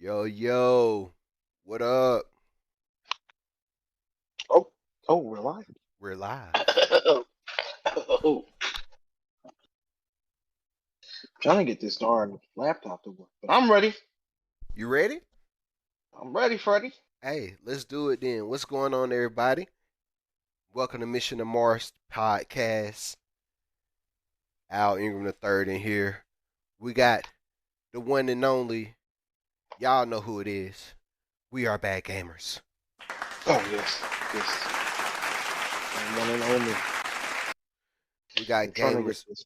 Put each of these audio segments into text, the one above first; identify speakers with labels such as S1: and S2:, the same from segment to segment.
S1: Yo, yo, what up?
S2: Oh, we're live.
S1: We're live.
S2: Oh, trying to get this darn laptop to work, but I'm ready.
S1: You ready?
S2: I'm ready, Freddie.
S1: Hey, let's do it then. What's going on, everybody? Welcome to Mission to Mars podcast. Al Ingram the third in here. We got the one and only. Y'all know who it is. We are bad gamers.
S2: Oh yes, yes. And one and only.
S1: We got
S2: I'm trying to get
S1: gamers.
S2: this.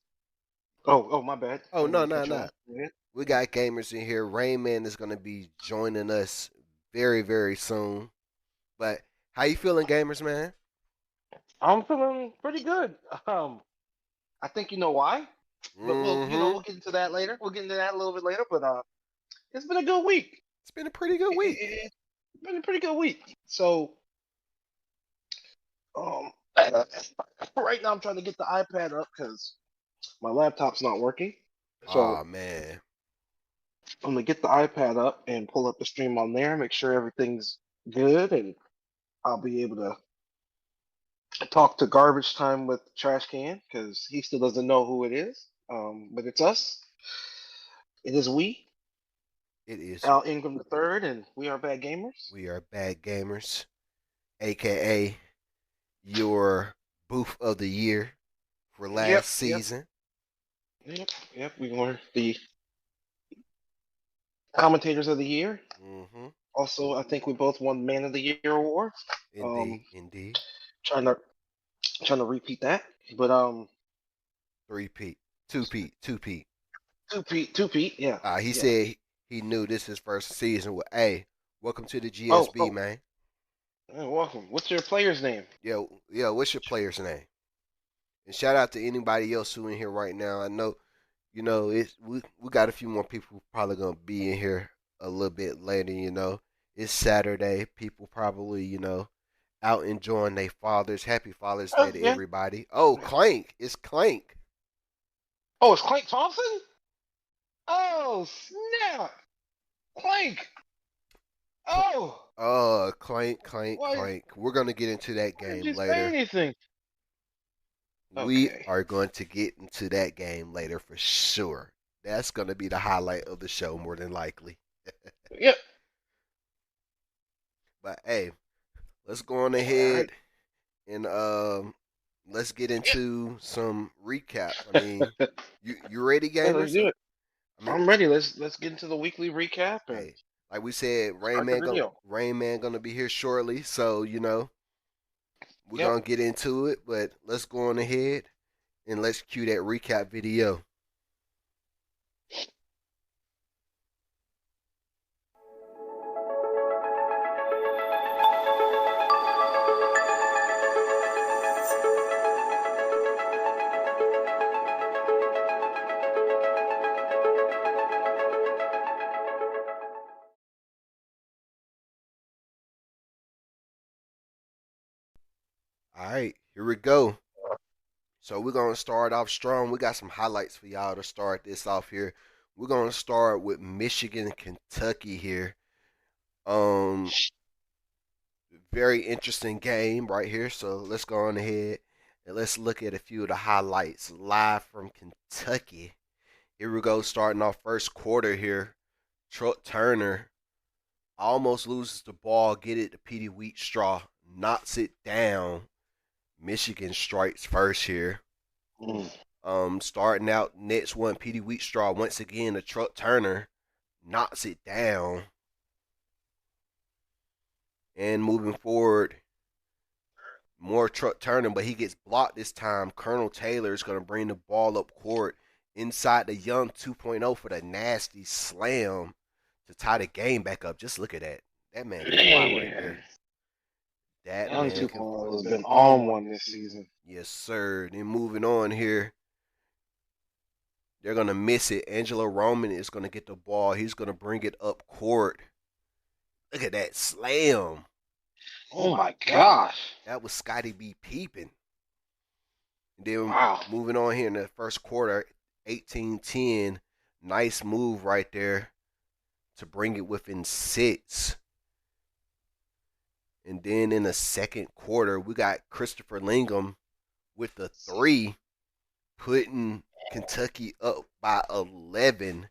S2: Oh, my bad.
S1: Oh
S2: I didn't
S1: no,
S2: mean to
S1: no,
S2: cut you
S1: no.
S2: off. Yeah.
S1: We got gamers in here. Rain Man is gonna be joining us very, very soon. But how you feeling, gamers, man?
S2: I'm feeling pretty good. I think you know why, but
S1: Mm-hmm.
S2: we'll get into that later. We'll get into that a little bit later. But it's been a good week.
S1: It's been a pretty good week.
S2: It's been a pretty good week. So um, right now I'm trying to get the iPad up because my laptop's not working. So
S1: Oh man.
S2: I'm gonna get the iPad up and pull up the stream on there, make sure everything's good, and I'll be able to talk to Garbage Time with Trash Can because he still doesn't know who it is. But it's us. It is we,
S1: It is.
S2: Al Ingram the third, and we are bad gamers.
S1: We are bad gamers, aka your booth of the year for
S2: Yep,
S1: last
S2: yep,
S1: season.
S2: yep. We were the commentators of the year.
S1: Mm-hmm.
S2: Also, I think we both won Man of the Year award.
S1: Indeed,
S2: Um,
S1: indeed.
S2: trying to repeat that, but
S1: Three Pete, two Pete, two Pete.
S2: two Pete, yeah,
S1: He
S2: yeah.
S1: said he knew this is first season. With hey, welcome to the
S2: Oh,
S1: GSB,
S2: oh,
S1: man.
S2: welcome. What's your player's name?
S1: Yo, yo, what's your player's name? And shout out to anybody else who in here right now. I know, it's we got a few more people probably gonna be in here a little bit later. It's Saturday. People probably, out enjoying their fathers. Happy Father's Day
S2: Oh,
S1: to
S2: yeah.
S1: everybody. Oh, Clank. It's Clank.
S2: Oh, it's Clank Thompson? Oh, snap. Clank. Oh,
S1: Clank, Clank,
S2: why,
S1: Clank. We're going to get into that
S2: why didn't
S1: game
S2: you say
S1: later.
S2: anything?
S1: We
S2: Okay.
S1: are going to get into that game later for sure. That's going to be the highlight of the show, more than likely.
S2: Yep.
S1: But hey, let's go on
S2: All right.
S1: ahead and let's get
S2: Yep.
S1: into some recaps. I mean, you ready,
S2: Yeah, let's
S1: gamers?
S2: do it.
S1: I mean,
S2: I'm ready. Let's get into the weekly recap and
S1: hey, like we said,
S2: start the video.
S1: Rain Man gonna be here shortly, so we're
S2: Yep.
S1: gonna get into it. But let's go on ahead and let's cue that recap video. All right, here we go. So we're gonna start off strong. We got some highlights for y'all to start this off here. We're gonna start with Michigan and Kentucky here. Um, very interesting game right here. So let's go on ahead and let's look at a few of the highlights live from Kentucky. Here we go, starting off first quarter here. Truck Turner almost loses the ball, get it to Petey Wheatstraw, knocks it down. Michigan strikes first here.
S2: Mm.
S1: Starting out next one, Petey Wheatstraw once again. The Truck Turner knocks it down, and moving forward, more Truck Turner, but he gets blocked this time. Colonel Taylor is going to bring the ball up court inside the Young 2.0 for the nasty slam to tie the game back up. Just look at that. That man can fly right
S2: Man,
S1: there. That
S2: Young
S1: man can fly.
S2: 2.0 has been on one this season.
S1: Yes, sir. Then moving on here, they're going to miss it. Angelo Roman is going to get the ball. He's going to bring it up court. Look at that slam.
S2: Oh my gosh.
S1: That was Scotty B peeping. And then
S2: Wow.
S1: moving on here in the first quarter, 18-10. Nice move right there. to bring it within 6. And then in the second quarter, we got Christopher Lingham with the 3, putting Kentucky up by 11.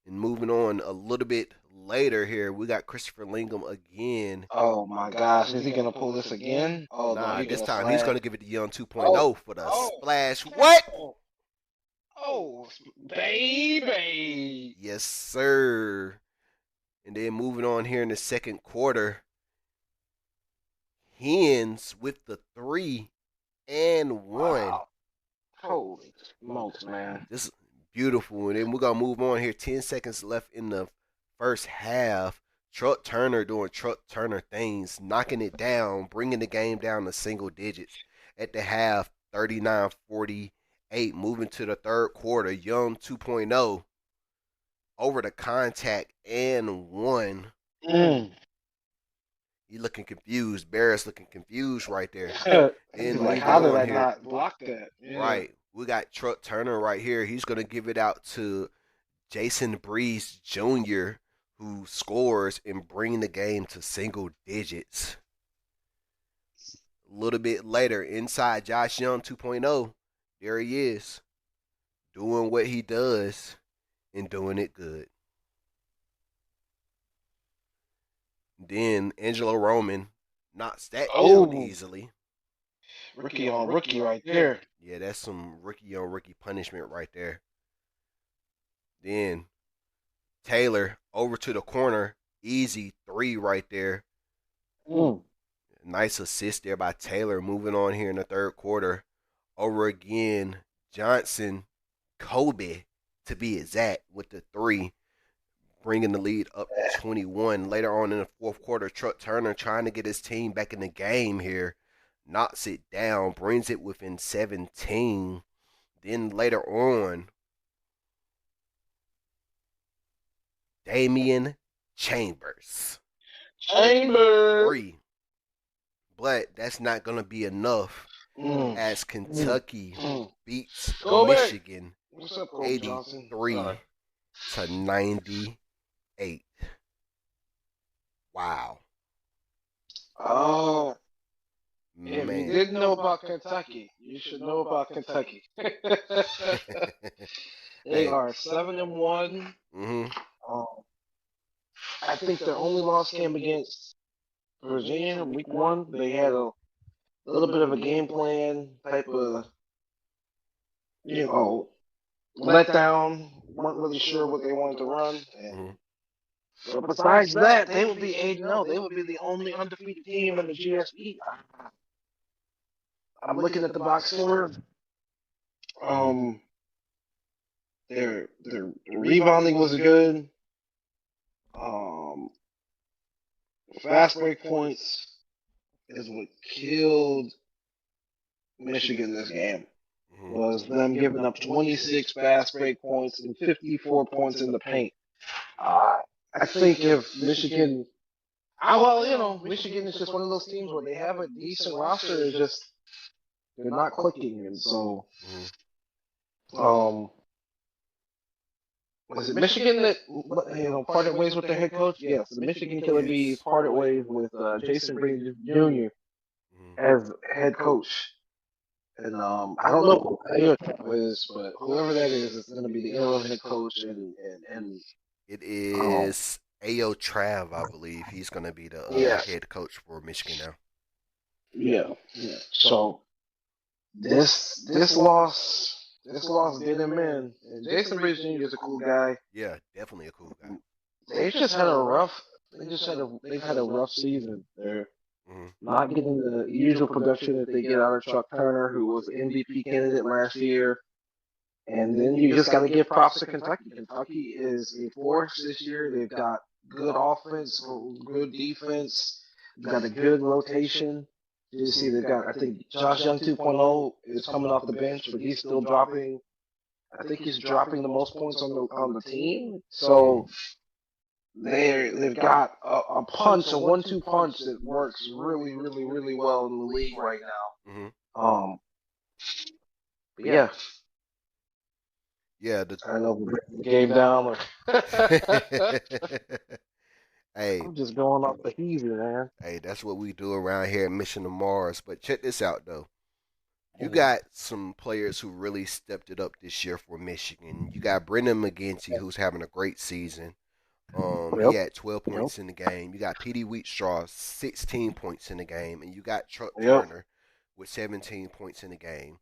S1: And moving on a little bit later here, we got Christopher Lingham again.
S2: Oh my gosh, is he gonna pull this again? Oh no,
S1: Nah,
S2: he's
S1: this
S2: gonna
S1: time he's
S2: slam.
S1: going to give it to Young 2.0
S2: Oh,
S1: for the
S2: oh,
S1: splash. What?
S2: oh, oh, baby.
S1: Yes, sir. And then moving on here in the second quarter, Hens with the 3-1.
S2: Wow. Holy smokes, man.
S1: This is beautiful. And then we're going to move on here. 10 seconds left in the first half. Truck Turner doing Truck Turner things, knocking it down, bringing the game down to single digits. At the half, 39-48. Moving to the third quarter, Young 2.0 over the contact and 1.
S2: Mm.
S1: He looking confused. Barrett's looking confused right there.
S2: He's
S1: Then
S2: like,
S1: moving
S2: how did
S1: on
S2: I
S1: here.
S2: not block that? Yeah.
S1: Right. We got Truck Turner right here. He's going to give it out to Jason Breeze Jr., who scores and bring the game to single digits. A little bit later, inside Josh Young 2.0, there he is, doing what he does and doing it good. Then Angelo Roman knocks that down
S2: Oh,
S1: easily.
S2: rookie on rookie right there.
S1: Yeah, that's some rookie on rookie punishment right there. Then Taylor over to the corner, easy 3 right there.
S2: Mm.
S1: Nice assist there by Taylor. Moving on here in the third quarter, over again Johnson, Kobe to be exact, with the 3, bringing the lead up to 21. Later on in the fourth quarter, Truck Turner trying to get his team back in the game here, knocks it down, brings it within 17. Then later on, Damian Chambers,
S2: Chamber.
S1: 3. But that's not going to be enough
S2: Mm.
S1: as Kentucky
S2: Mm.
S1: beats
S2: Go back.
S1: Michigan
S2: What's up, Coach Johnson?
S1: 83 to 98. Wow.
S2: Oh, if you
S1: Man.
S2: didn't know about Kentucky, you should know about Kentucky. They
S1: Hey.
S2: are 7-1.
S1: Mm-hmm.
S2: Um, I think their only loss came against Virginia week 1. They had a little bit of a game plan type of, let down. weren't really sure what they wanted to run. And, but besides that, they would be 8-0. They would be the only undefeated team in the GSB. I'm looking at the box score. Their rebounding was good. Fast break points is what killed Michigan this game. Was them giving up 26 fast break points and 54 points in the paint. I think if Michigan, Michigan is just one of those teams where they have a decent roster, it's just they're not clicking, and so, was it Michigan that parted ways with their head coach? Yes, the Michigan Killer Bees parted ways with Jason Breeze Jr. as head coach. And I don't know who your is, but whoever that is going to be the interim head coach. And
S1: it is A.O. Trav, I believe. He's going to be the head coach for Michigan now.
S2: Yeah. So this loss did him in. And Jason Breeze Jr. is a cool guy.
S1: Yeah, definitely a cool guy.
S2: They've had a rough season. They're not getting the usual production that they get out of Chuck Turner, who was an MVP candidate last year. And then you just got to give props to Kentucky. Kentucky is a force this year. They've got good offense, good defense. They've got a good rotation. You see, they've got, I think, Josh Young 2.0 is coming off the bench, but he's still dropping. I think he's dropping the most points on the team. So they've got a punch, a 1-2 punch that works really, really, really well in the league right now. But yeah.
S1: Yeah, the
S2: I don't know if we break the game down or
S1: hey,
S2: I'm just going off the heezy, man.
S1: hey, that's what we do around here at Mission to Mars. But check this out though. You
S2: Mhm.
S1: got some players who really stepped it up this year for Michigan. You got Brendan McGinty, who's having a great season. He
S2: Yep.
S1: had 12
S2: Yep.
S1: points in the game. You got Petey Wheatstraw, 16 points in the game, and you got Chuck
S2: Yep.
S1: Turner with 17 points in the game.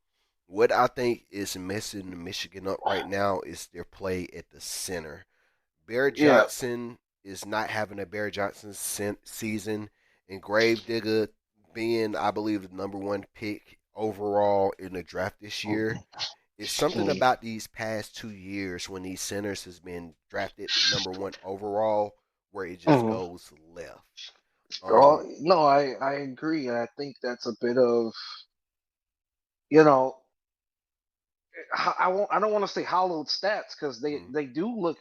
S1: What I think is messing Michigan up right now is their play at the center. Bear
S2: Yeah.
S1: Johnson is not having a Bear Johnson season, and Gravedigger being, I believe, the number one pick overall in the draft this year. It's something
S2: Mhm.
S1: about these past 2 years when these centers has been drafted number one overall where it just
S2: Mhm.
S1: goes left.
S2: Well,
S1: Um,
S2: no, I agree. And I think that's a bit of, you know, I don't want to say hollowed stats because
S1: mm,
S2: they do look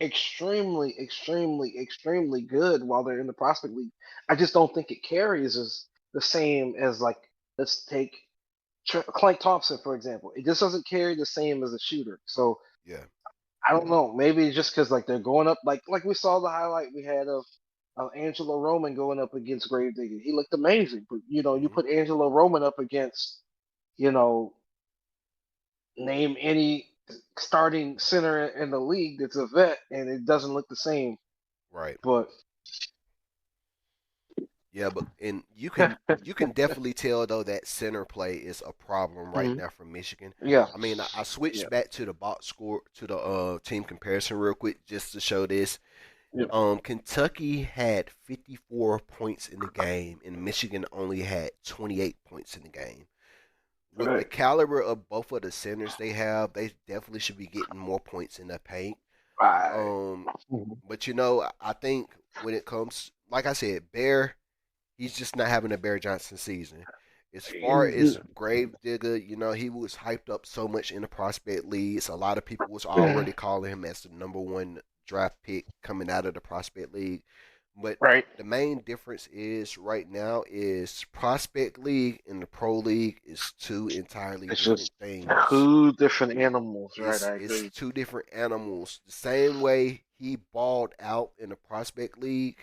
S2: extremely good while they're in the prospect league. I just don't think it carries as the same as like let's take Clank Thompson for example. It just doesn't carry the same as a shooter. So
S1: yeah,
S2: I don't know. Maybe it's just because like they're going up like we saw the highlight we had of Angelo Roman going up against Gravedigger. He looked amazing, but you
S1: hmm
S2: put Angelo Roman up against you know name any starting center in the league that's a vet, and it doesn't look the same.
S1: right.
S2: But
S1: Yeah, but and you can definitely tell though that center play is a problem right
S2: Mhm.
S1: now for Michigan.
S2: Yeah,
S1: I mean, I
S2: yeah,
S1: switched back to the box score to the team comparison real quick just to show this.
S2: yeah.
S1: Kentucky had 54 points in the game, and Michigan only had 28 points in the game. With the
S2: Right,
S1: caliber of both of the centers they have, they definitely should be getting more points in the paint.
S2: right.
S1: Um,
S2: Mhm.
S1: but I think when it comes, like I said, Bear, he's just not having a Bear Johnson season. As far as Gravedigger, he was hyped up so much in the prospect leagues. A lot of people was already calling him as the number one draft pick coming out of the prospect league. But
S2: Right.
S1: the main difference is right now is prospect league and the pro league is two entirely
S2: It's
S1: different
S2: just
S1: things.
S2: two different animals, right?
S1: It's
S2: I
S1: it's
S2: agree.
S1: two different animals. The same way he balled out in the prospect league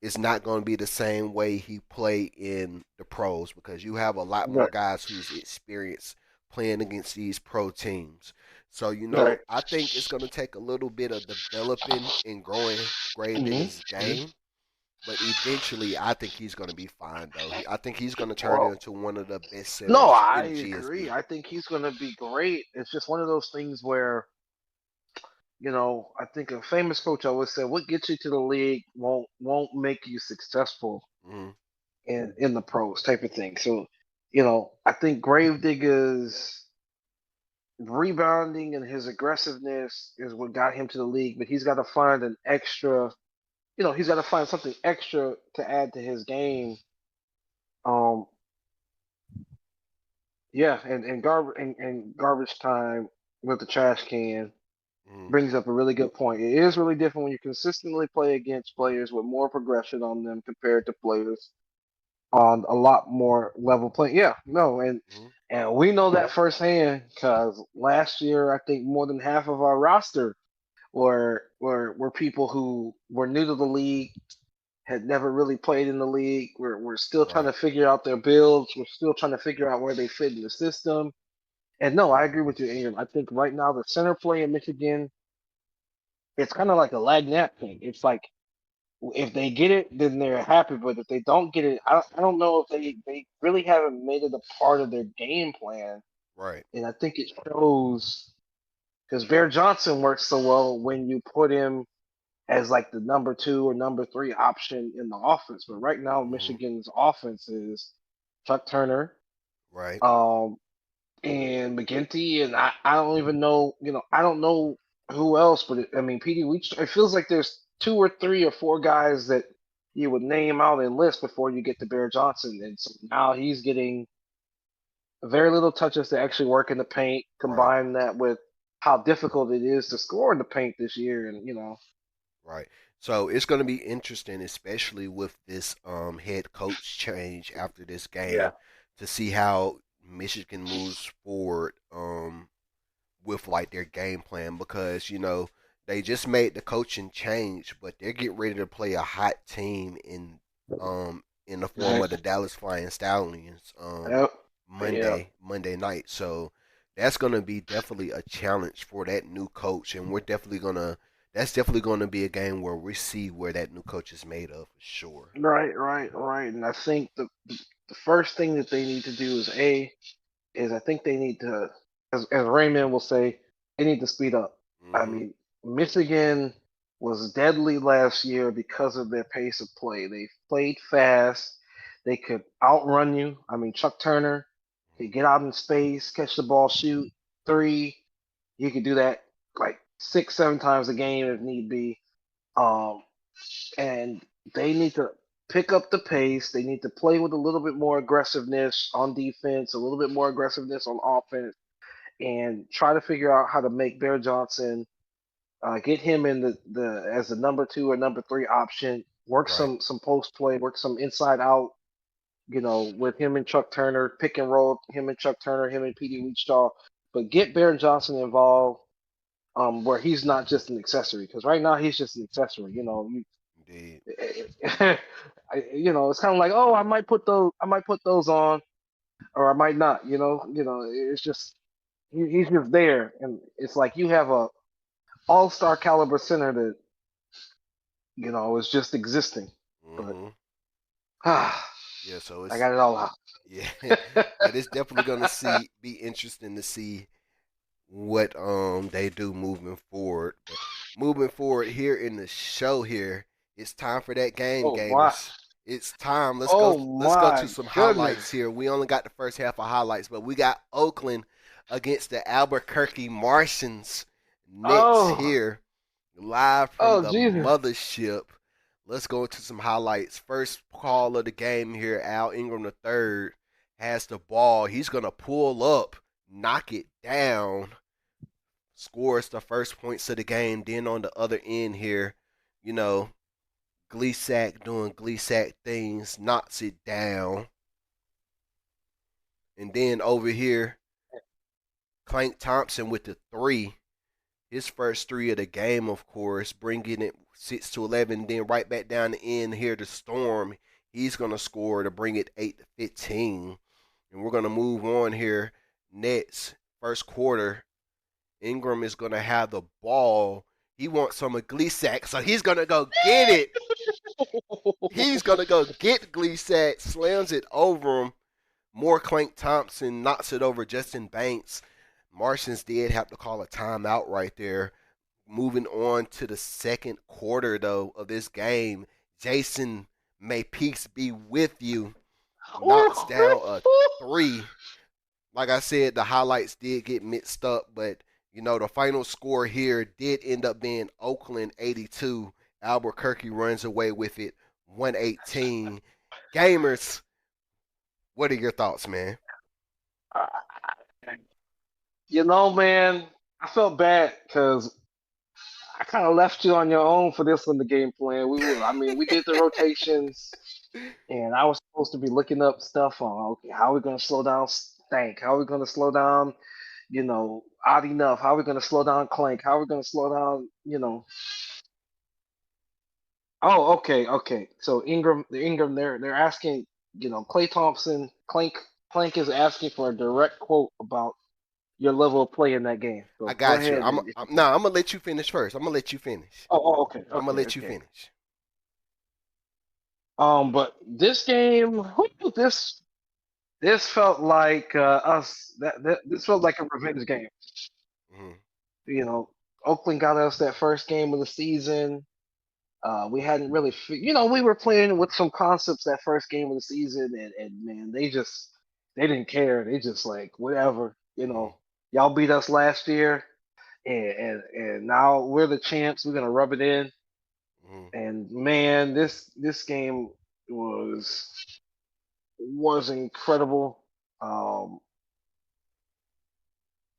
S1: is not going to be the same way he play in the pros because you have a lot more
S2: Right,
S1: guys who's experienced playing against these pro teams. So
S2: right.
S1: I think it's going to take a little bit of developing and growing
S2: Hmm.
S1: Gravedigger's game, but eventually I think he's going to be fine though. I think he's going to turn
S2: Well,
S1: into one of the best
S2: no,
S1: centers
S2: I
S1: in
S2: agree.
S1: GSB.
S2: I think he's going to be great. It's just one of those things where, I think a famous coach always said, "What gets you to the league won't make you successful
S1: Mm-hmm.
S2: in the pros," type of thing. So, I think Gravedigger's rebounding and his aggressiveness is what got him to the league, but he's got to find an extra, he's got to find something extra to add to his game. Um, yeah, and garbage time with the trash can
S1: Mm-hmm.
S2: brings up a really good point. It is really different when you consistently play against players with more progression on them compared to players on a lot more level play. Yeah, no,
S1: Mm-hmm.
S2: and we know that firsthand because last year I think more than half of our roster were people who were new to the league, had never really played in the league. We're still trying
S1: Right.
S2: to figure out their builds. We're still trying to figure out where they fit in the system. And no, I agree with you, Ingram. I think right now the center play in Michigan, it's kind of like a Lagnac thing. It's like if they get it, then they're happy. But if they don't get it, I don't know if they really haven't made it a part of their game plan.
S1: Right.
S2: And I think it shows because Bear Johnson works so well when you put him as like the number two or number three option in the offense. But right now,
S1: Mm-hmm.
S2: Michigan's offense is Chuck Turner,
S1: Right.
S2: um, and McGinty, and I don't even know, I don't know who else, but I mean, PD, it feels like there's two or three or four guys that you would name out and list before you get to Bear Johnson. And so now he's getting very little touches to actually work in the paint.
S1: Right.
S2: Combine that with how difficult it is to score in the paint this year, and
S1: Right. So it's going to be interesting, especially with this head coach change after this
S2: yeah,
S1: game, to see how Michigan moves forward. with like their game plan because they just made the coaching change, but they're getting ready to play a hot team in the form
S2: Right.
S1: of the Dallas Flying Stallions
S2: Yep. Yep.
S1: Monday night. So that's gonna be definitely a challenge for that new coach, and that's definitely gonna be a game where we see where that new coach is made of for sure.
S2: Right, right, right. And I think the first thing that they need to do is I think they need to, as Raymond will say, they need to speed up. I
S1: Hmm.
S2: mean, Michigan was deadly last year because of their pace of play. They played fast. They could outrun you. I mean, Chuck Turner could get out in space, catch the ball, shoot three. He could do that like six, seven times a game if need be. Um, and they need to pick up the pace. They need to play with a little bit more aggressiveness on defense, a little bit more aggressiveness on offense, and try to figure out how to make Bear Johnson get him in the as the number two or number three option. Work
S1: Right.
S2: some post play, work some inside out. With him and Chuck Turner, pick and roll him and Chuck Turner, him and Petey Wheatstraw, but get Bear Johnson involved where he's not just an accessory because right now he's just an accessory.
S1: Indeed.
S2: It's kind of like, oh, I might put those on, or I might not. It's just he's just there, and it's like you have a all-star caliber center that is just existing. But
S1: Hmm.
S2: I
S1: Yeah. So
S2: got it all out.
S1: yeah, but it's definitely gonna be interesting to see what they do moving forward. But moving forward here in the show here, it's time for that game,
S2: Oh my!
S1: gamers. It's time.
S2: Oh
S1: Let's go to
S2: my
S1: some highlights
S2: goodness!
S1: here. We only got the first half of highlights, but we got Oakland against the Albuquerque Martians Nets
S2: Oh
S1: here, live from
S2: oh
S1: the
S2: Jesus!
S1: mothership. Let's go into some highlights. First call of the game here, Al Ingram the third has the ball. He's gonna pull up, knock it down, scores the first points of the game. Then on the other end here, you know, Gleesack doing Gleesack things, knocks it down. And then over here, Clank Thompson with the three. His first three of the game, of course, bringing it 6 to 11. Then right back down the end here to Storm. He's gonna score to bring it 8 to 15. And we're gonna move on here. Nets first quarter. Ingram is gonna have the ball. He wants some of Gleesack, so he's gonna go get it. He's gonna go get Gleesack, slams it over him. More Clank Thompson knocks it over Justin Banks. Martians did have to call a timeout right there. Moving on to the second quarter though of this game, Jason, may peace be with you, knocks down a three. Like I said, the highlights did get mixed up, but the final score here did end up being Oakland 82. Albuquerque runs away with it 118. Gamers, what are your thoughts, man?
S2: Man, I felt bad because I kind of left you on your own for this one, the game plan. I mean, we did the rotations, and I was supposed to be looking up stuff on, okay, how are we gonna slow down Stank? How are we gonna slow down, Odd Enough? How are we gonna slow down Clank? How are we gonna slow down? Oh, okay, okay. So Ingram, they're asking, Clay Thompson, Clank is asking for a direct quote about your level of play in that game.
S1: I
S2: So go
S1: got you.
S2: ahead if you can.
S1: Nah, I'm gonna let you finish first. I'm gonna let you finish.
S2: Oh, okay,
S1: I'm gonna
S2: okay,
S1: let you
S2: okay.
S1: finish.
S2: But this game, this felt like us. This felt like a revenge game.
S1: Mm-hmm.
S2: You know, Oakland got us that first game of the season. We hadn't really, we were playing with some concepts that first game of the season, and man, they didn't care. They just like whatever.
S1: Mm-hmm.
S2: Y'all beat us last year, and now we're the champs. We're gonna rub it in.
S1: Mm-hmm.
S2: And man, this game was was incredible. Um,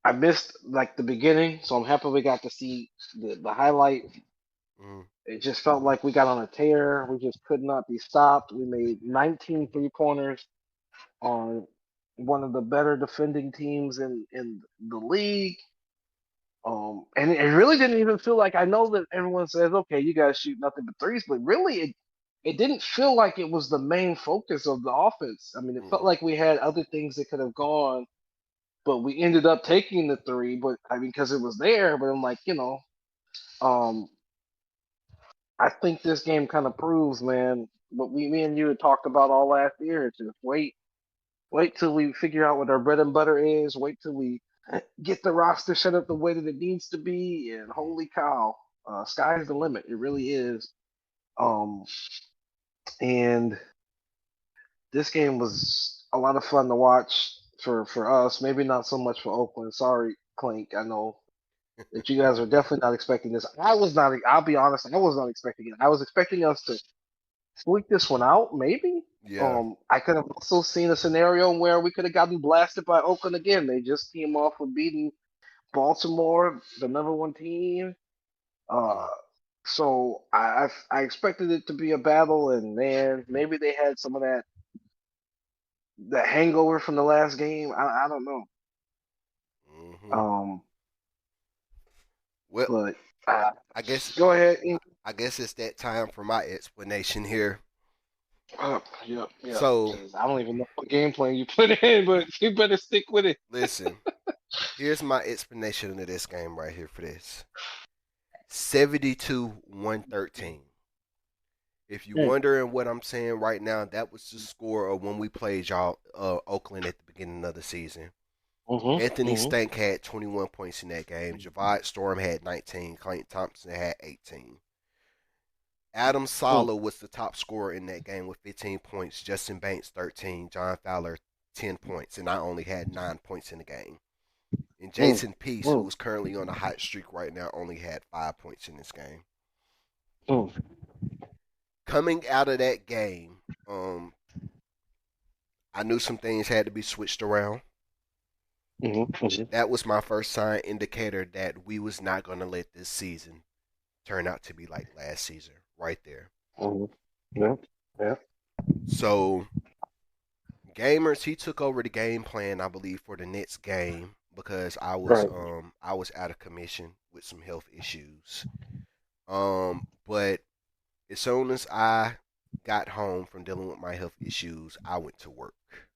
S2: I missed like the beginning, so I'm happy we got to see the highlight.
S1: Mm-hmm.
S2: It just felt like we got on a tear. We just could not be stopped. We made 19 3-pointers on one of the better defending teams in the league. And it really didn't even feel like, I know that everyone says, okay, you guys shoot nothing but threes, but really it didn't feel like it was the main focus of the offense. I mean, it felt
S1: Mm-mm.
S2: like we had other things that could have gone, but we ended up taking the three. But I mean, because it was there. But I'm like, um, I think this game kind of proves, man, what me and you had talked about all last year. It's just wait till we figure out what our bread and butter is. Wait till we get the roster set up the way that it needs to be. And holy cow, sky's the limit. It really is. Um, and this game was a lot of fun to watch for us. Maybe not so much for Oakland. Sorry, Clink. I know that you guys are definitely not expecting this. I was not. I'll be honest. I was not expecting it. I was expecting us to squeak this one out. Maybe.
S1: Yeah.
S2: I could have also seen a scenario where we could have gotten blasted by Oakland again. They just came off with beating Baltimore, the number one team. Uh,
S1: Mm.
S2: so I expected it to be a battle, and man, maybe they had some of that hangover from the last game. I don't know.
S1: Mm-hmm.
S2: Um,
S1: Well,
S2: but
S1: I guess
S2: go ahead.
S1: I guess it's that time for my explanation here.
S2: Yep, yep.
S1: So,
S2: 'Cause I don't even know what game plan you put in, but you better stick with it.
S1: listen, here's my explanation of this game right here for this. 72-113. If you're
S2: Mm,
S1: wondering what I'm saying right now, that was the score of when we played y'all Oakland at the beginning of the season. Anthony
S2: mhm,
S1: Stank had 21 points in that game. Javad Storm had 19. Clayton Thompson had 18. Adam
S2: mhm,
S1: Sala was the top scorer in that game with 15 points. Justin Banks 13. John Fowler 10 points, and I only had 9 points in the game. And
S2: mm,
S1: Jason Peace, who
S2: mm,
S1: is currently on a hot streak right now, only had 5 points in this game.
S2: mm,
S1: Coming out of that game, I knew some things had to be switched around.
S2: mhm,
S1: That was my first sign indicator that we was not going to let this season turn out to be like last season, right there.
S2: mhm. Yeah, yeah.
S1: So, Gamers, he took over the game plan, I believe, for the next game because
S2: Right.
S1: I was out of commission with some health issues. But as soon as I got home from dealing with my health issues, I went to work.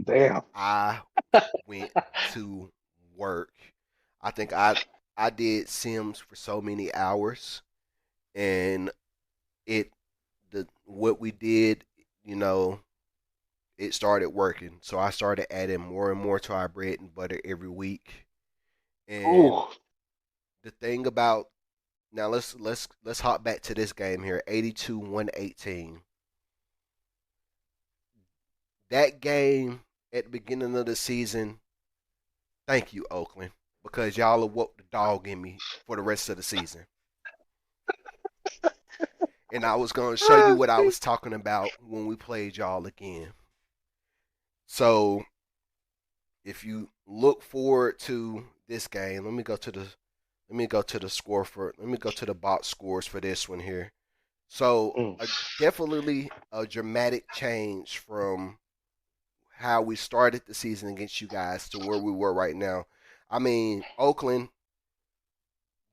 S2: Damn.
S1: I went to work. I think I did Sims for so many hours, and it the what we did, you know, it started working. So I started adding more and more to our bread and butter every week. And
S2: Ooh.
S1: the thing about now let's hop back to this game here, 82-118. That game at the beginning of the season, thank you Oakland, because y'all have woke the dog in me for the rest of the season. And I was going to show you what I was talking about when we played y'all again. So if you look forward to this game, let me go to the box scores for this one here. So
S2: Mm,
S1: definitely a dramatic change from how we started the season against you guys to where we were right now. I mean, Oakland,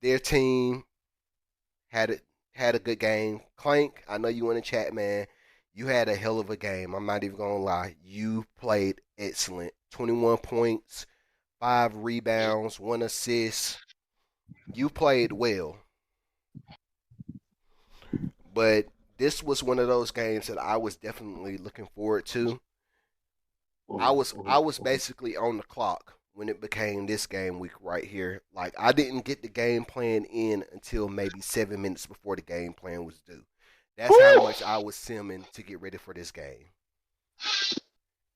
S1: their team had it had a good game. Clank, I know you in the chat, man. You had a hell of a game. I'm not even gonna lie. You played excellent. 21 points, 5 rebounds, 1 assist. You played well. But this was one of those games that I was definitely looking forward to. I was
S2: mm.
S1: basically on the clock when it became this game week right here. Like I didn't get the game plan in until maybe 7 minutes before the game plan was due. That's how
S2: Woo!
S1: much I was simming to get ready for this game.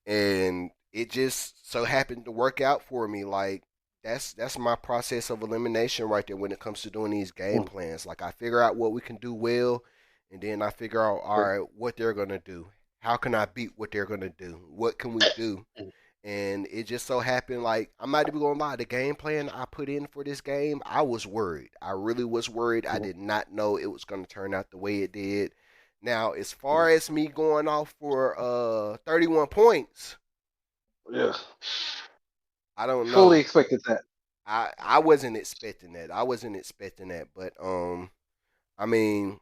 S1: And it just so happened to work out for me. Like that's my process of elimination right there when it comes to doing these game
S2: Mm,
S1: plans. Like I figure out what we can do well, and then I figure out all
S2: mm,
S1: right what they're gonna do. How can I beat what they're gonna do? What can we do?
S2: mm,
S1: And it just so happened, like I'm not even gonna lie, the game plan I put in for this game, I was worried. I really was worried. I
S2: mm,
S1: did not know it was gonna turn out the way it did. Now, as
S2: mm.
S1: far as me going off for 31 points,
S2: Yeah.
S1: I don't
S2: Fully
S1: know.
S2: expected that.
S1: I wasn't expecting that. I wasn't expecting that, but I mean,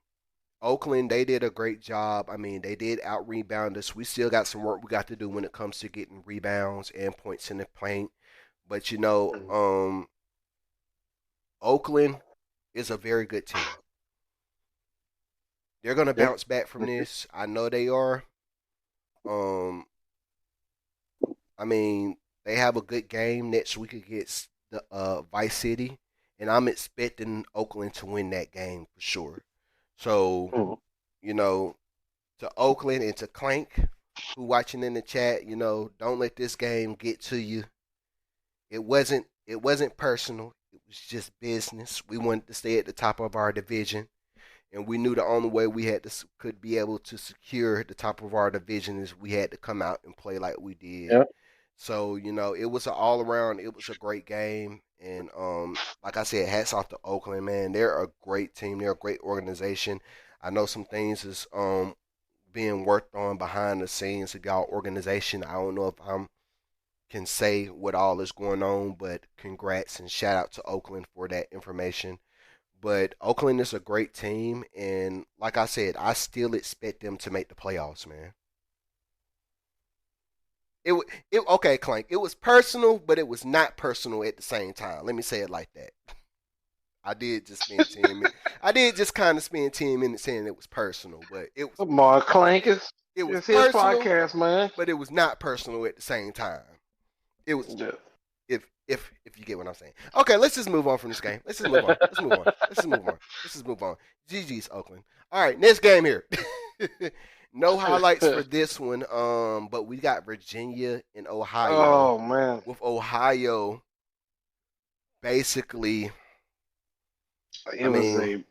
S1: Oakland, they did a great job. I mean, they did out rebound us. We still got some work we got to do when it comes to getting rebounds and points in the paint. But
S2: Mhm.
S1: Oakland is a very good team. They're gonna
S2: Yep.
S1: bounce back from this. I know they are. Um, I mean, they have a good game next week against the Vice City, and I'm expecting Oakland to win that game for sure. So,
S2: Mhm.
S1: you know, to Oakland and to Clank, who watching in the chat, don't let this game get to you. It wasn't personal. It was just business. We wanted to stay at the top of our division, and we knew the only way we could be able to secure the top of our division is we had to come out and play like we did.
S2: Yep.
S1: So, it was an all around, it was a great game. And like I said, hats off to Oakland, man. They're a great team. They're a great organization. I know some things is being worked on behind the scenes of y'all organization. I don't know if I can say what all is going on, but congrats and shout out to Oakland for that information. But Oakland is a great team, and like I said, I still expect them to make the playoffs, man. It okay, Clank. It was personal, but it was not personal at the same time. Let me say it like that. I did just spend 10 minutes. I did just kind of spend 10 minutes saying it was personal, but
S2: Come on, Clank.
S1: it was
S2: It's his
S1: personal,
S2: podcast, man.
S1: but it was not personal at the same time. It was
S2: Yeah.
S1: if you get what I'm saying. Okay, let's just move on from this game. Let's just move on. Let's move on. Let's just move on. Let's just move on. GG's Oakland. All right, next game here. No highlights for this one. But we got Virginia and Ohio.
S2: Oh man,
S1: With Ohio, basically, I
S2: it was
S1: mean,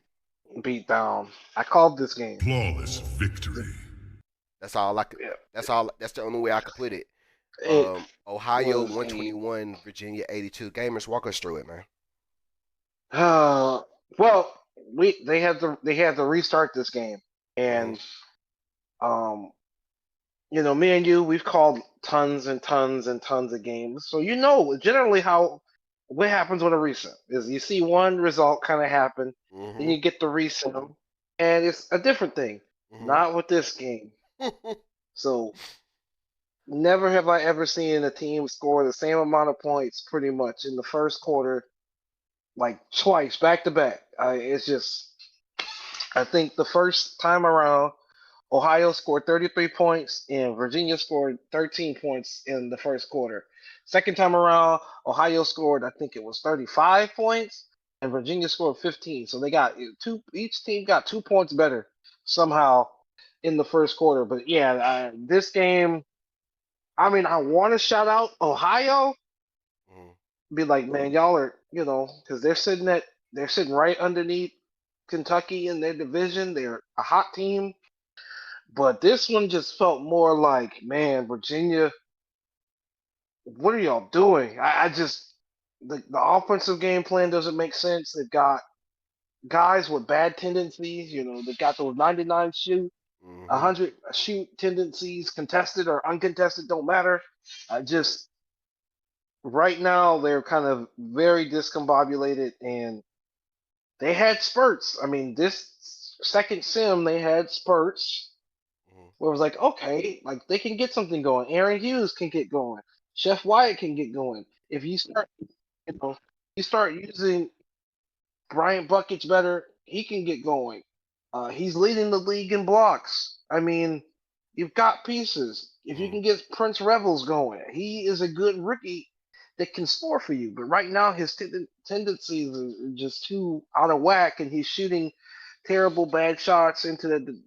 S2: a beat down. I called this game.
S3: Flawless victory.
S1: that's all I could.
S2: Yeah.
S1: That's all. That's the only way I could put it.
S2: It
S1: Ohio
S2: was a
S1: 121, Virginia 82. Gamers, walk us through it, man.
S2: uh well, they had to restart this game.
S1: Mm-hmm.
S2: And um me and you, we've called tons and tons and tons of games. So generally how what happens with a reset is you see one result kind of happen, then
S1: Mm-hmm.
S2: you get the reset, and it's a different thing. Not with this game.
S1: Mm-hmm.
S2: So never have I ever seen a team score the same amount of points pretty much in the first quarter, like twice back to back. It's just, I think the first time around, Ohio scored 33 points and Virginia scored 13 points in the first quarter. Second time around, Ohio scored, I think it was 35 points and Virginia scored 15. So they got each team got 2 points better somehow in the first quarter. But yeah, this game, I mean, I want to shout out Ohio, be like, man, y'all are, because they're sitting right underneath Kentucky in their division. They're a hot team, but this one just felt more like, man, Virginia, what are y'all doing? I just the offensive game plan doesn't make sense. They've got guys with bad tendencies. They've got those 99 shoot,
S1: Mm-hmm.
S2: 100 shoot tendencies, contested or uncontested, don't matter. I just right now they're kind of very discombobulated and they had spurts. I mean, this second sim they had spurts
S1: Mm-hmm.
S2: where it was like, okay, like they can get something going. Aaron Hughes can get going. Chef Wyatt can get going. If you know, you start using Bryant Buckets better, he can get going. He's leading the league in blocks. I mean, you've got pieces. If you
S1: Mm-hmm.
S2: can get Prince Revels going, he is a good rookie that can score for you. But right now, his tendencies are just too out of whack, and he's shooting terrible bad shots into the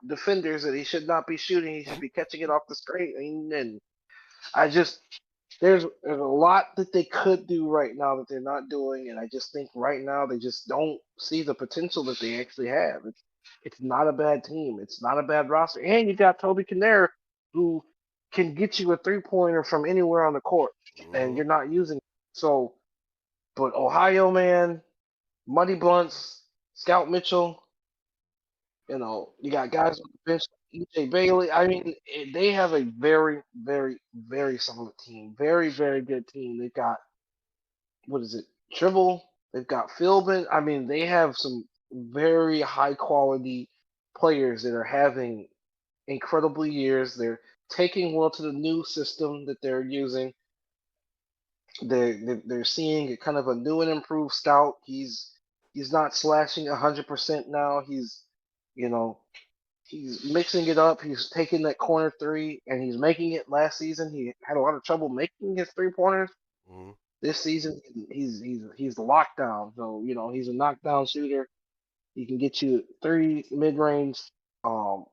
S2: defenders that he should not be shooting. He should be catching it off the screen. And I just there's a lot that they could do right now that they're not doing, and I just think right now they just don't see the potential that they actually have. It's not a bad team. It's not a bad roster, and you got Toby Kinnair who can get you a 3-pointer from anywhere on the court, and
S1: Mm-hmm.
S2: you're not using it. So, but Ohio man, Muddy Blunts, Scout Mitchell, you got guys on the bench, EJ Bailey. I mean, they have a very, very, very solid team. Very, very good team. They've got what is it? Dribble. They've got Philbin. I mean, they have some very high quality players that are having incredible years. They're taking well to the new system that they're using. They're seeing a kind of a new and improved Scout. He's not slashing 100% now. You know, he's mixing it up. He's taking that corner three, and he's making it. Last season, he had a lot of trouble making his 3 pointers.
S1: Mm-hmm.
S2: This season, he's the lockdown. So he's a knockdown shooter. He can get you three mid range. Um,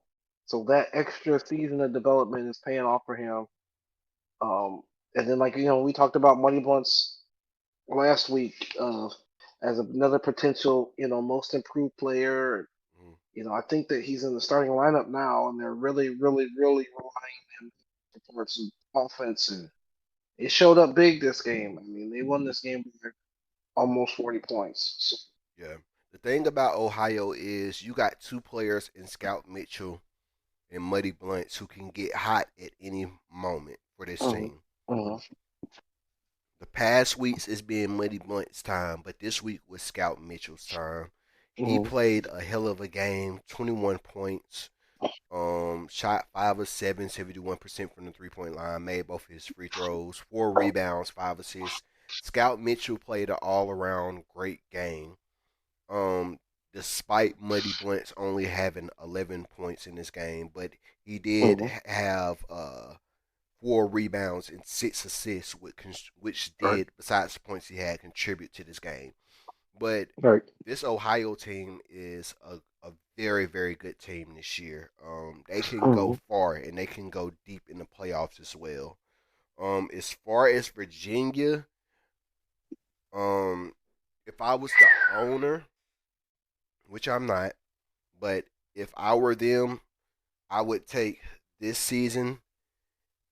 S2: so that extra season of development is paying off for him. Um, and then we talked about Money Blunts last week as another potential most improved player.
S1: Mm-hmm.
S2: I think that he's in the starting lineup now, and they're really, really, really relying on him for some offense. And it showed up big this game. I mean, they won this game by almost 40 points. So,
S1: Yeah. The thing about Ohio is you got two players in Scout Mitchell and Muddy Blunts who can get hot at any moment for this
S2: mhm,
S1: team.
S2: mhm,
S1: The past weeks it's been Muddy Blunt's time, but this week was Scout Mitchell's time. He
S2: mhm,
S1: played a hell of a game, 21 points, shot 5 of 7, 71% from the 3-point line, made both his free throws, 4 rebounds, 5 assists. Scout Mitchell played an all around great game. Um, Despite Muddy Blunt's only having 11 points in this game, but he did
S2: mhm.
S1: have 4 rebounds and 6 assists, which
S2: Right,
S1: did, besides the points he had, contribute to this game. But
S2: right.
S1: this Ohio team is a very, very good team this year. They can go
S2: Mhm.
S1: far and they can go deep in the playoffs as well. As far as Virginia, um, if I was the owner, which I'm not, but if I were them, I would take this season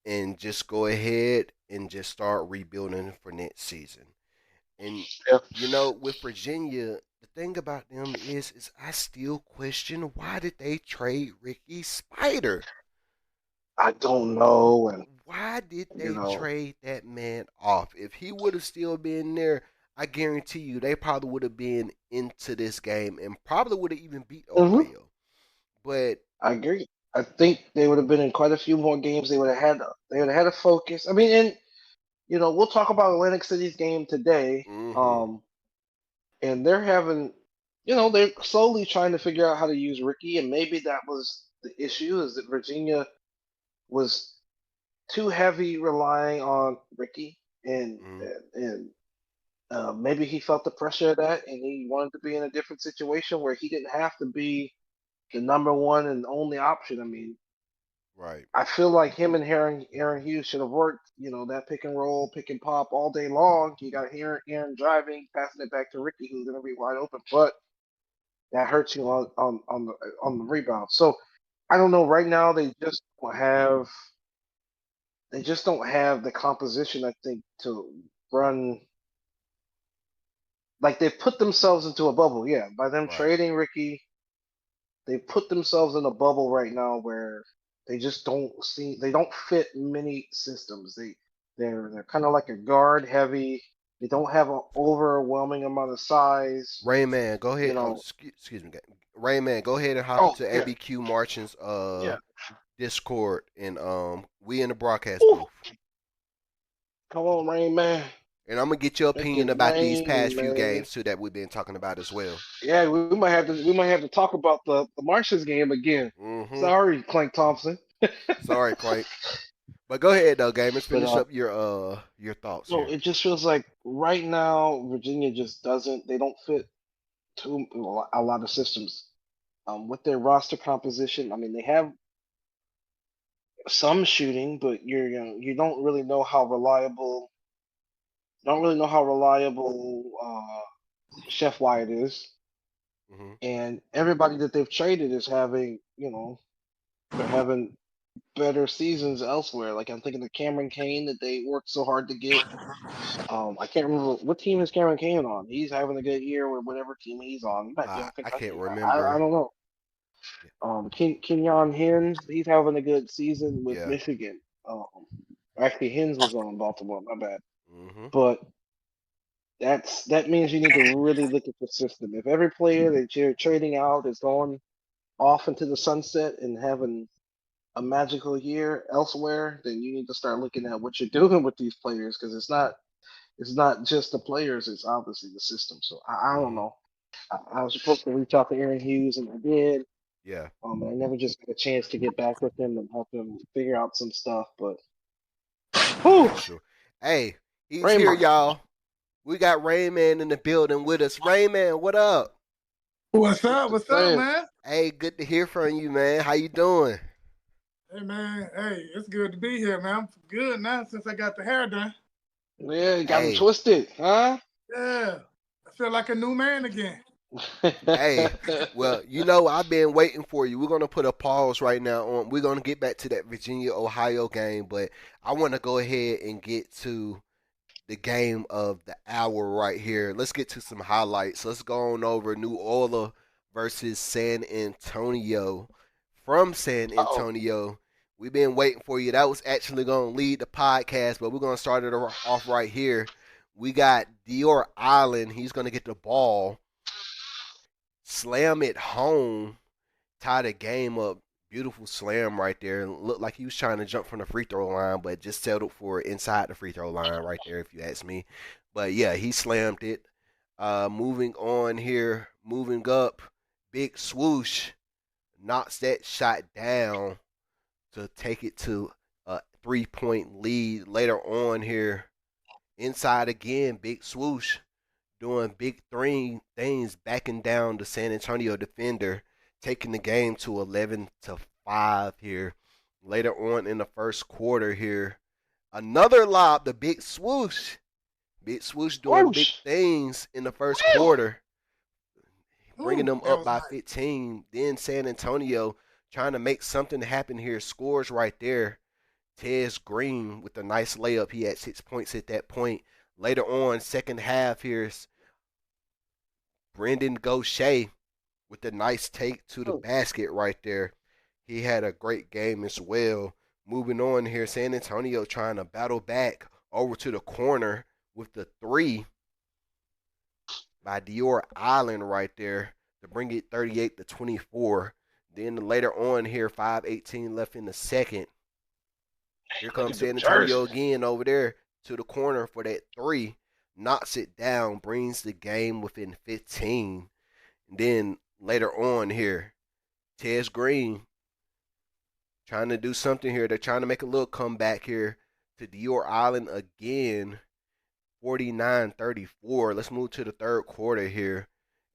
S1: and just go ahead and just start rebuilding for next season. And
S2: Yeah.
S1: with Virginia, the thing about them is I still question why did they trade Ricky Spider?
S2: I don't know, and
S1: Why did
S2: you
S1: they
S2: know.
S1: trade that man off? If he would have still been there, I guarantee you they probably would have been into this game and probably would have even beat
S2: Mhm.
S1: Ohio. But
S2: I agree. I think they would have been in quite a few more games. They would have had a focus. I mean, and we'll talk about Atlantic City's game today.
S1: mm-hmm,
S2: And they're slowly trying to figure out how to use Ricky, and maybe that was the issue, is that Virginia was too heavy relying on Ricky, and
S1: mm-hmm,
S2: and, and maybe he felt the pressure of that, and he wanted to be in a different situation where he didn't have to be the number one and only option. I mean,
S1: right,
S2: I feel like him and Aaron Hughes should have worked, that pick and roll, pick and pop all day long. You got Aaron driving, passing it back to Ricky, who's going to be wide open, but that hurts you on the rebound. So I don't know. Right now, they just don't have the composition. I think to run like they've put themselves into a bubble. Yeah, by them
S1: right.
S2: trading Ricky, they put themselves in a bubble right now where they don't fit many systems. They're kind of like a guard heavy. They don't have an overwhelming amount of size.
S1: Rayman, go
S2: You
S1: ahead. Oh,
S2: know.
S1: excuse me, Rayman, go ahead and hop
S2: Oh
S1: into
S2: yeah,
S1: ABQ Martian's
S2: yeah.
S1: Discord, and we in the broadcast
S2: Ooh,
S1: booth.
S2: come on, Rain Man.
S1: And I'm gonna get your
S2: Make
S1: opinion
S2: it
S1: about these past
S2: rain,
S1: few
S2: man.
S1: games too that we've been talking about as well.
S2: Yeah, we might have to talk about the Martians game again.
S1: Mm-hmm.
S2: Sorry, Clank Thompson.
S1: Sorry, Clank. But go ahead though, gamers.
S2: But
S1: Finish up your thoughts
S2: no,
S1: here.
S2: it just feels like right now Virginia just doesn't. They don't fit to a lot of systems. With their roster composition, I mean, they have some shooting, but you don't really know how reliable Chef Wyatt is,
S1: Mm-hmm.
S2: and everybody that they've traded is they're having better seasons elsewhere. Like I'm thinking of Cameron Kane that they worked so hard to get. I can't remember what team is Cameron Kane on. He's having a good year with whatever team he's on. He might be on
S1: I can't
S2: Kentucky. I
S1: remember.
S2: don't know. Kenyon Hins, he's having a good season with
S1: Yeah.
S2: Michigan. Um, actually, Hins was on Baltimore. My bad.
S1: Mm-hmm.
S2: But that means you need to really look at the system. If every player that you're trading out is going off into the sunset and having a magical year elsewhere, then you need to start looking at what you're doing with these players because it's not just the players, it's obviously the system. So I don't
S1: Hmm.
S2: know. I was supposed to reach out to Aaron Hughes and I did.
S1: Yeah,
S2: I never just got a chance to get back with him and help him figure out some stuff. But whew,
S1: for sure. Hey, he's here,
S2: Raymond,
S1: y'all. We got Rayman in the building with us. Rayman, what up?
S3: What's
S2: what
S3: up?
S2: the
S3: What's up,
S2: saying?
S3: man?
S1: Hey, good to hear from you, man. How you doing?
S3: Hey, man. Hey, it's good to be here, man. I'm good now since I got the hair done.
S2: Yeah, you got him
S1: Hey,
S2: twisted, huh?
S3: Yeah, I feel like a new man again.
S1: hey. Well, I've been waiting for you. We're gonna put a pause right now on. We're gonna get back to that Virginia Ohio game, but I want to go ahead and get to the game of the hour right here. Let's get to some highlights. Let's go on over New Orleans versus San Antonio. From San
S2: Oh,
S1: Antonio, we've been waiting for you. That was actually going to lead the podcast, but we're going to start it off right here. We got Dior Island. He's going to get the ball, slam it home, tie the game up. Beautiful slam right there. Looked like he was trying to jump from the free throw line, but just settled for inside the free throw line right there, if you ask me. But yeah, he slammed it. Moving on here, moving up, big swoosh knocks that shot down to take it to a 3-point lead. Later on here, inside again, big swoosh doing big three things, backing down the San Antonio defender, taking the game to 11-5 here. Later on in the first quarter here, another lob, the big swoosh doing big
S2: whoosh.
S1: things in the first
S2: Whew.
S1: quarter, bringing
S3: Ooh,
S1: them
S3: that
S1: up
S3: was
S1: by
S3: nice.
S1: 15. Then San Antonio trying to make something happen here, scores right there. Tez Green with a nice layup. He had 6 points at that point. Later on, second half, here's Brendan Gaucher with a nice take to the basket right there. He had a great game as well. Moving on here, San Antonio trying to battle back over to the corner with the three by Dior Island right there to bring it 38-24. Then later on here, 5:18 left in the second. Here
S2: Look
S1: comes
S2: at them
S1: San Antonio
S2: jerseys.
S1: again over there to the corner for that three. Knocks it down, brings the game within 15. And then later on here, Tez Green trying to do something here. They're trying to make a little comeback here to Dior Island again. 49-34. Let's move to the third quarter here.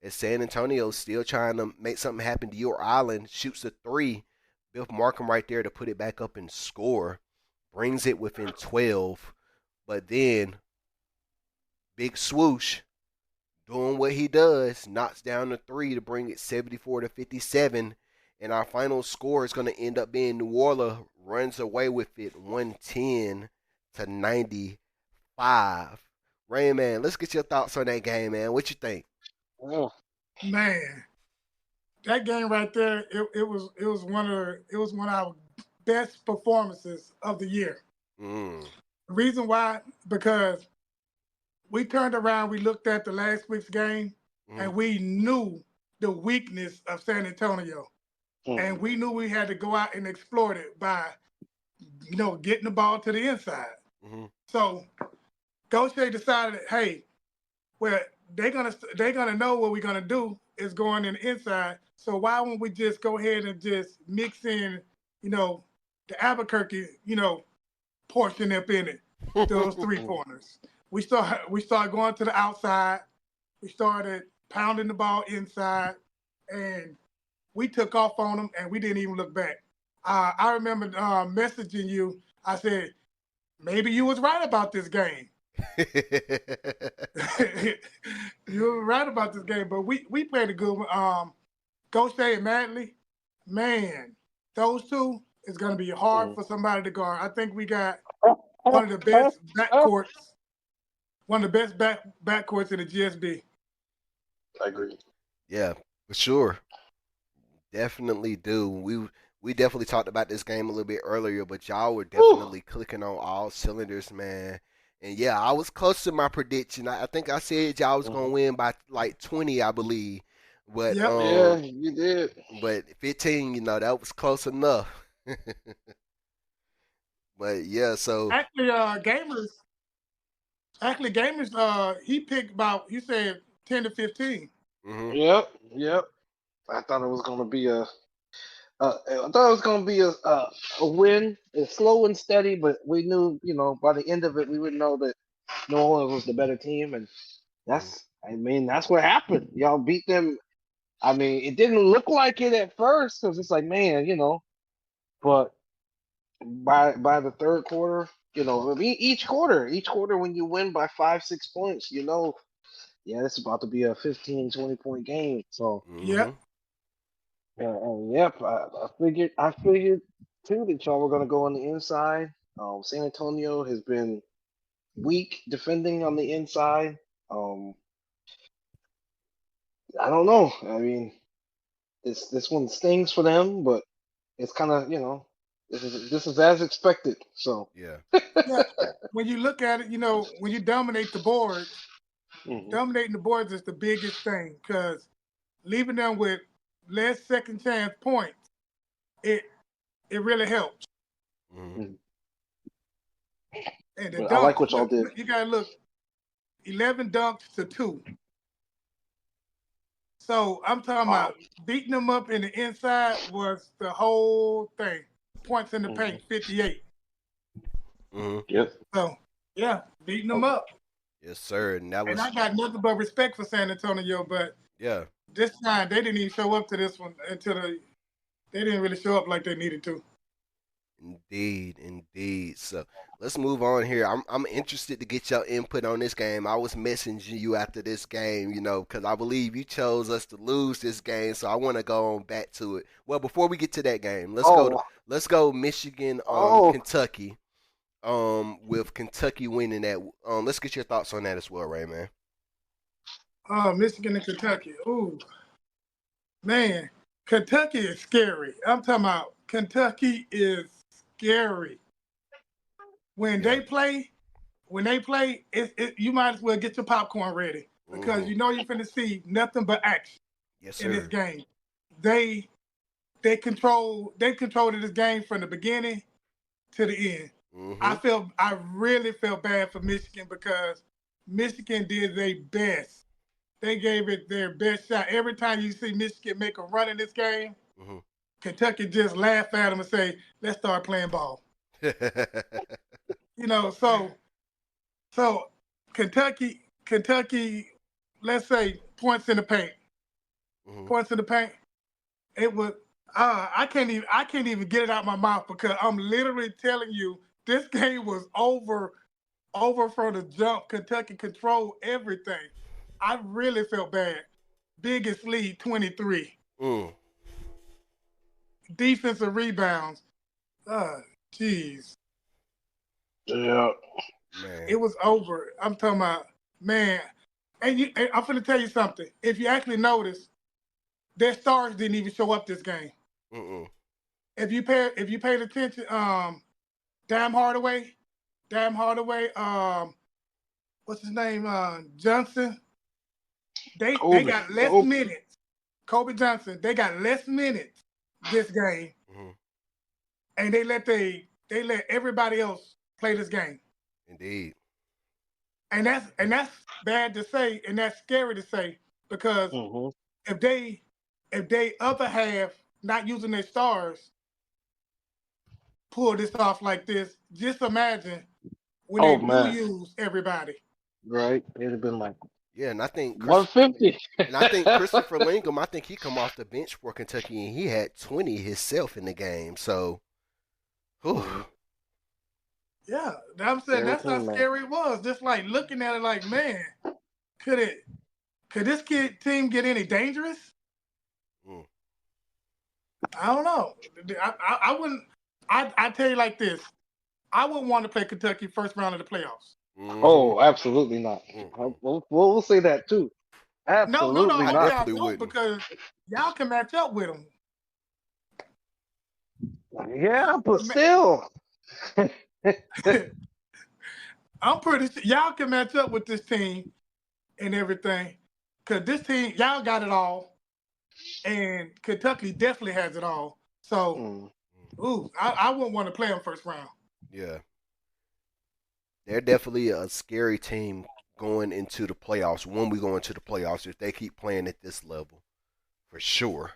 S1: As San Antonio still trying to make something happen. Dior Island shoots the three. Bill Markham right there to put it back up and score. Brings it within 12. But then, big swoosh doing what he does, knocks down the three to bring it 74-57. And our final score is going to end up being New Orleans runs away with it 110-95. Rain man, let's get your thoughts on that game, man. What you think?
S2: Oh,
S3: Man, that game right there, it was one of our best performances of the year.
S1: Mm,
S3: The reason why, because we turned around, we looked at the last week's game,
S1: mm,
S3: and we knew the weakness of San Antonio. And
S2: mm,
S3: we knew we had to go out and exploit it by, getting the ball to the inside.
S1: mm,
S3: So Gaucher decided, hey, well, they're gonna know what we're gonna do is going in the inside. So why won't we just go ahead and just mix in, you know, the Albuquerque, portion up in it, those three
S2: mm.
S3: pointers. We started going to the outside. We started pounding the ball inside, and we took off on them, and we didn't even look back. I remember messaging you. I said maybe you was right about this game. You were right about this game, but we played a good one. Gaucher and Madley, man, those two is going to be hard
S2: Mm.
S3: for somebody to guard. I think we got one of the best backcourts, one of the best backcourts in the GSB.
S2: I agree.
S1: Yeah, for sure. Definitely do. We definitely talked about this game a little bit earlier, but y'all were
S2: Whew.
S1: definitely clicking on all cylinders, man. And yeah, I was close to my prediction. I think I said y'all was gonna
S2: Mhm.
S1: win by like 20, I believe. But
S3: Yep.
S2: Yeah, you did.
S1: 15, that was close enough. But yeah, so
S3: Actually, gamers, he picked about, you said 10 to 15.
S1: mhm,
S2: Yep, yep. I thought it was gonna be I thought it was gonna be a win. It's slow and steady, but we knew, by the end of it, we would know that New Orleans was the better team, and
S1: mhm,
S2: that's what happened. Y'all beat them. I mean, it didn't look like it at first because it's like, man, but by the third quarter, I mean, each quarter when you win by 5, 6 points, yeah, it's about to be a 15, 20 point game. So,
S3: Yep.
S1: mhm,
S2: yep, I figured too that y'all were gonna go on the inside. San Antonio has been weak defending on the inside. Um, I don't know. I mean, this one stings for them, but it's kind of this is as expected. So,
S1: yeah,
S3: Yeah. When you look at it, when you dominate the boards,
S2: mhm,
S3: dominating the boards is the biggest thing because leaving them with less second chance points, it it really helps.
S1: mhm,
S2: mhm.
S3: And the
S2: But I like
S3: dunks,
S2: what y'all
S3: look,
S2: did.
S3: you gotta look 11 dunks to 2. So I'm talking
S2: Wow.
S3: about beating them up in the inside was the whole thing. Points in the
S2: Hmm.
S3: paint, 58.
S1: mhm.
S2: Yep.
S3: So yeah, beating them
S2: Oh,
S3: up.
S1: Yes, sir. And that
S3: And I
S1: was
S3: got nothing but respect for San Antonio, but
S1: yeah,
S3: this time they didn't even show up to this one until they didn't really show up like they needed to.
S1: indeed, indeed. So let's move on here. I'm interested to get your input on this game. I was messaging you after this game, because I believe you chose us to lose this game. So I want to go on back to it. Well, before we get to that game,
S2: oh,
S1: let's go Michigan,
S2: oh.
S1: Kentucky. With Kentucky winning that. Let's get your thoughts on that as well, Ray, man.
S3: Michigan and Kentucky. Ooh, man, Kentucky is scary. I'm talking about Kentucky is scary. When
S1: Yeah.
S3: they play, you might as well get your popcorn ready because
S1: Mhm.
S3: you're finna see nothing but action
S1: Yes,
S3: in this
S1: sir.
S3: game. They they controlled this game from the beginning to the end.
S1: Mhm.
S3: I really felt bad for Michigan because Michigan did their best. They gave it their best shot. Every time you see Michigan make a run in this game,
S1: Mhm.
S3: Kentucky just laugh at them and say, "Let's start playing ball." So Kentucky, let's say
S1: mhm.
S3: points in the paint. It was I can't even get it out my mouth because I'm literally telling you this game was over from the jump. Kentucky controlled everything. I really felt bad. Biggest lead 23.
S1: Mm.
S3: Defensive rebounds. Jeez.
S2: Yeah.
S3: It
S1: Man.
S3: was over. I'm talking about, man. And I'm gonna tell you something. If you actually notice, their stars didn't even show up this game.
S1: Mm.
S3: If you paid attention, Damn Hardaway, Damn Hardaway, what's his name? Johnson. They
S2: Kobe.
S3: got less
S2: Kobe.
S3: minutes. Kobe Johnson, they got less minutes this game,
S1: Mhm.
S3: and they let everybody else play this game.
S1: Indeed.
S3: And that's bad to say, and that's scary to say because
S2: Hmm.
S3: if they other half not using their stars pull this off like this, just imagine when they
S2: Oh
S3: do
S2: man.
S3: use everybody.
S2: Right. It'd have been like
S1: Yeah, and
S2: 150.
S1: I think Christopher Lingham, I think he come off the bench for Kentucky and he had 20 himself in the game. So, whew,
S2: Mhm.
S3: Yeah, I'm saying
S2: Scary
S3: that's how
S2: team, man.
S3: scary it was. Just like looking at it, like, man, could it? Could this kid team get any dangerous?
S1: mm,
S3: I don't know. I wouldn't. I tell you like this. I wouldn't want to play Kentucky first round of the playoffs.
S1: mhm,
S2: Oh, absolutely not.
S1: mm.
S2: We'll say that too.
S3: No, no, no.
S2: Absolutely
S1: I
S3: Actually,
S2: not.
S3: I
S1: definitely
S3: don't
S1: wouldn't.
S3: because y'all can match up with
S2: Yeah, but
S3: them.
S2: still.
S3: I'm pretty sure y'all can match up with this team and everything. Cause this team, y'all got it all. And Kentucky definitely has it all. So,
S2: Mm.
S3: I wouldn't want to play them first round.
S1: Yeah, they're definitely a scary team going into the playoffs. When we go into the playoffs, if they keep playing at this level, for sure.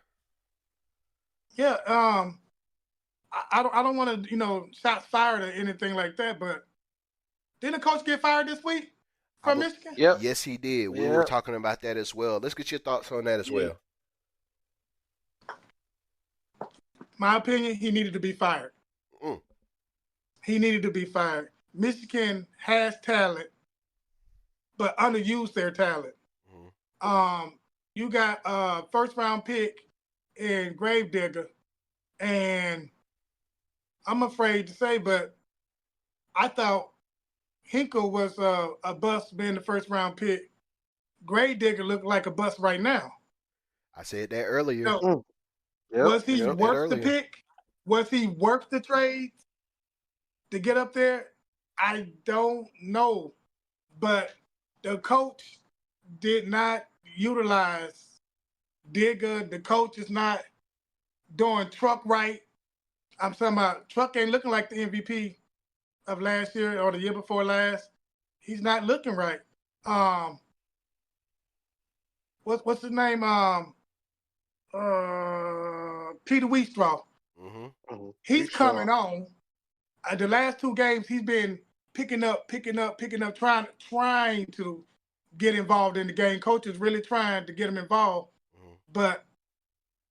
S3: Yeah, I don't want to shots fired or anything like that. But didn't the coach get fired this week
S1: I
S3: from
S1: be-
S3: Michigan?
S2: Yep.
S1: yes, he did. We were
S2: Yep.
S1: talking about that as well. Let's get your thoughts on that as
S2: Yeah.
S1: well.
S3: My opinion, he needed to be fired.
S1: Mm.
S3: He needed to be fired. Michigan has talent, but underused their talent.
S1: Mm.
S3: You got a first round pick in Gravedigger, and I'm afraid to say, but I thought Hinkle was a bust being the first round pick. Gravedigger looked like a bust right now.
S1: I said that earlier.
S3: So,
S2: Mm. Yep.
S3: was
S1: I
S3: he
S1: said
S2: Yep.
S1: that
S3: worth the
S1: earlier.
S3: pick? Was he worth the trade to get up there? I don't know. But the coach did not utilize Digger. The coach is not doing Truck right. I'm talking about Truck ain't looking like the MVP of last year or the year before last. He's not looking right. Um, what's his name? Peter Wheatstraw.
S1: Mm-hmm.
S2: Mm-hmm.
S3: He's
S2: Pretty strong.
S3: coming on. The last two games, he's been picking up, trying to get involved in the game. Coach is really trying to get him involved.
S1: Mm-hmm.
S3: But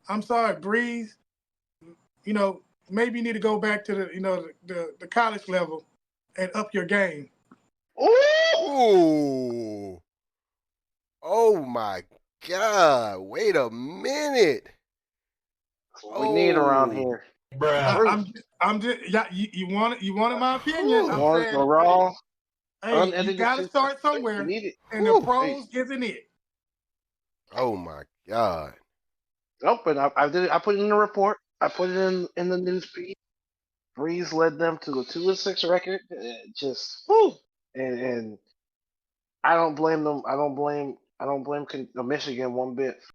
S3: I'm sorry, Breeze. You know, maybe you need to go back to the college level and up your game.
S2: Ooh!
S1: Ooh. Oh my God. Wait a minute.
S2: That's what we need around
S1: Oh.
S2: here.
S3: I,
S2: Truth.
S3: I'm just yeah. You wanted my opinion.
S1: Whew.
S3: I'm
S2: Want the
S3: saying,
S2: raw,
S3: hey, you
S2: unedited
S3: got to
S2: truth. That's
S3: start
S2: what we
S3: somewhere,
S2: need it.
S3: and the
S1: Whew.
S2: Hey.
S3: pros isn't it.
S1: Oh my God.
S2: Nope, and I put it in the report. I put it in the news feed. Breeze led them to a 2-6 record. Just whoo. And I don't blame them. I don't blame Michigan one bit